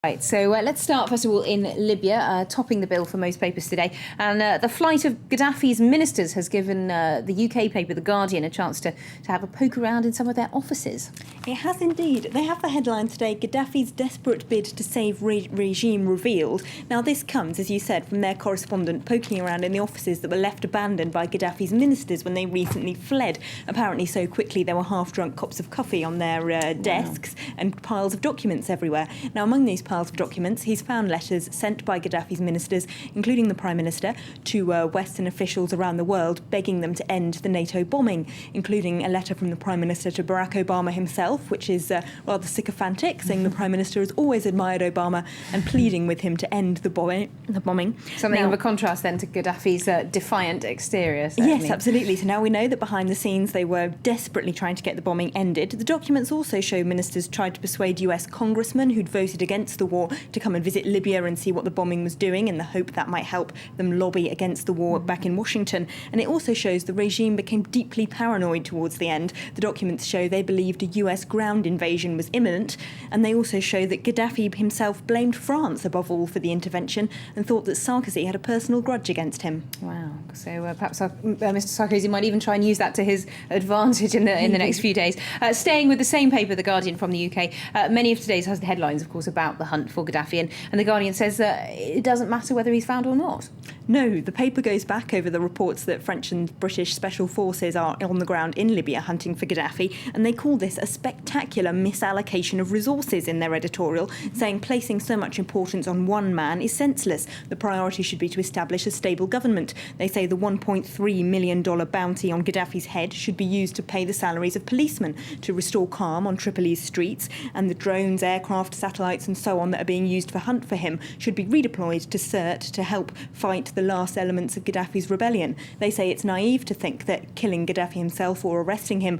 Right, so let's start first of all in Libya, topping the bill for most papers today. And the flight of Gaddafi's ministers has given the UK paper, The Guardian, a chance to have a poke around in some of their offices. It has indeed. They have the headline today, Gaddafi's desperate bid to save regime revealed. Now this comes, as you said, from their correspondent poking around in the offices that were left abandoned by Gaddafi's ministers when they recently fled. Apparently so quickly there were half-drunk cups of coffee on their desks and piles of documents everywhere. Now among these piles of documents, he's found letters sent by Gaddafi's ministers, including the Prime Minister, to Western officials around the world, begging them to end the NATO bombing, including a letter from the Prime Minister to Barack Obama himself, which is rather sycophantic, saying the Prime Minister has always admired Obama and pleading with him to end the bombing. Something of a contrast then to Gaddafi's defiant exterior, certainly. Yes, absolutely. So now we know that behind the scenes they were desperately trying to get the bombing ended. The documents also show ministers tried to persuade US congressmen who'd voted against the war to come and visit Libya and see what the bombing was doing in the hope that might help them lobby against the war back in Washington. And it also shows the regime became deeply paranoid towards the end. The documents show they believed a US ground invasion was imminent, and they also show that Gaddafi himself blamed France above all for the intervention and thought that Sarkozy had a personal grudge against him. Wow. So perhaps Mr. Sarkozy might even try and use that to his advantage in the next few days. Staying with the same paper, The Guardian from the UK, many of today's has the headlines, of course, about the hunt for Gaddafi, and The Guardian says that it doesn't matter whether he's found or not. No, the paper goes back over the reports that French and British special forces are on the ground in Libya hunting for Gaddafi, and they call this a spectacular misallocation of resources in their editorial, saying placing so much importance on one man is senseless. The priority should be to establish a stable government. They say the $1.3 million bounty on Gaddafi's head should be used to pay the salaries of policemen, to restore calm on Tripoli's streets, and the drones, aircraft, satellites and so on that are being used for hunt for him should be redeployed to Sirte to help fight the last elements of Gaddafi's rebellion. They say it's naive to think that killing Gaddafi himself or arresting him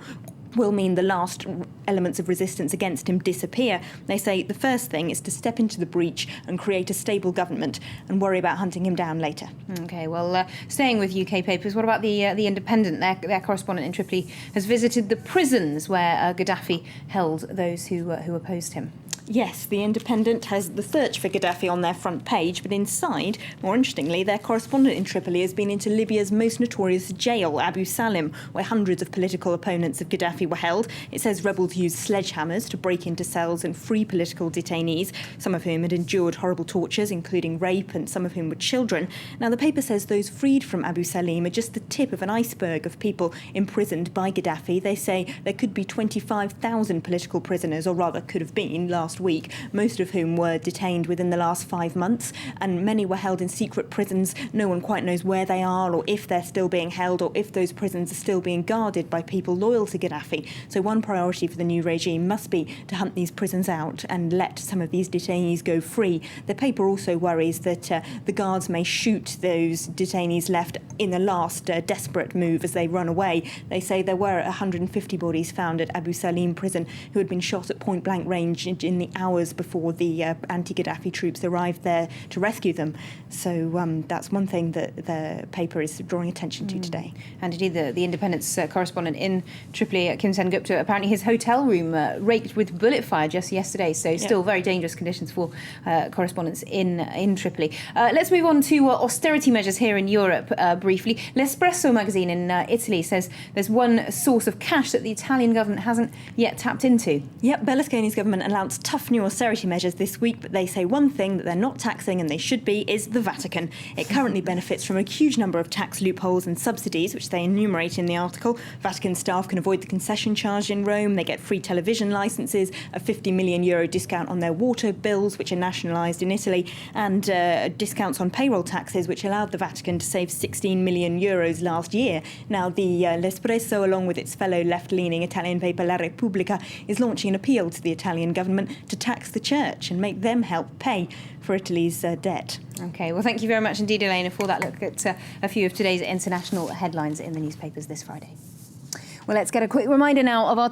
will mean the last elements of resistance against him disappear. They say the first thing is to step into the breach and create a stable government and worry about hunting him down later. OK, well, staying with UK papers, what about the Independent? Their correspondent in Tripoli has visited the prisons where Gaddafi held those who opposed him. Yes, The Independent has the search for Gaddafi on their front page, but inside, more interestingly, their correspondent in Tripoli has been into Libya's most notorious jail, Abu Salim, where hundreds of political opponents of Gaddafi were held. It says rebels used sledgehammers to break into cells and free political detainees, some of whom had endured horrible tortures, including rape, and some of whom were children. Now, the paper says those freed from Abu Salim are just the tip of an iceberg of people imprisoned by Gaddafi. They say there could be 25,000 political prisoners, or rather could have been, last week, most of whom were detained within the last 5 months, and many were held in secret prisons. No one quite knows where they are or if they're still being held or if those prisons are still being guarded by people loyal to Gaddafi. So one priority for the new regime must be to hunt these prisons out and let some of these detainees go free. The paper also worries that the guards may shoot those detainees left in the last desperate move as they run away. They say there were 150 bodies found at Abu Salim prison who had been shot at point-blank range in the hours before the anti-Gaddafi troops arrived there to rescue them. So that's one thing that the paper is drawing attention to today. And indeed, the Independent's correspondent in Tripoli, Kim Sen-Gupta, apparently his hotel room raked with bullet fire just yesterday, so still very dangerous conditions for correspondents in Tripoli. Let's move on to austerity measures here in Europe briefly. L'Espresso magazine in Italy says there's one source of cash that the Italian government hasn't yet tapped into. Yep, Berlusconi's government announced tough new austerity measures this week, but they say one thing that they're not taxing, and they should be, is the Vatican. It currently benefits from a huge number of tax loopholes and subsidies, which they enumerate in the article. Vatican staff can avoid the concession charge in Rome, they get free television licences, a €50 million discount on their water bills, which are nationalised in Italy, and discounts on payroll taxes, which allowed the Vatican to save €16 million last year. Now, the L'Espresso, along with its fellow left-leaning Italian paper La Repubblica, is launching an appeal to the Italian government to tax the church and make them help pay for Italy's debt. OK, well, thank you very much indeed, Elena, for that look at a few of today's international headlines in the newspapers this Friday. Well, let's get a quick reminder now of our top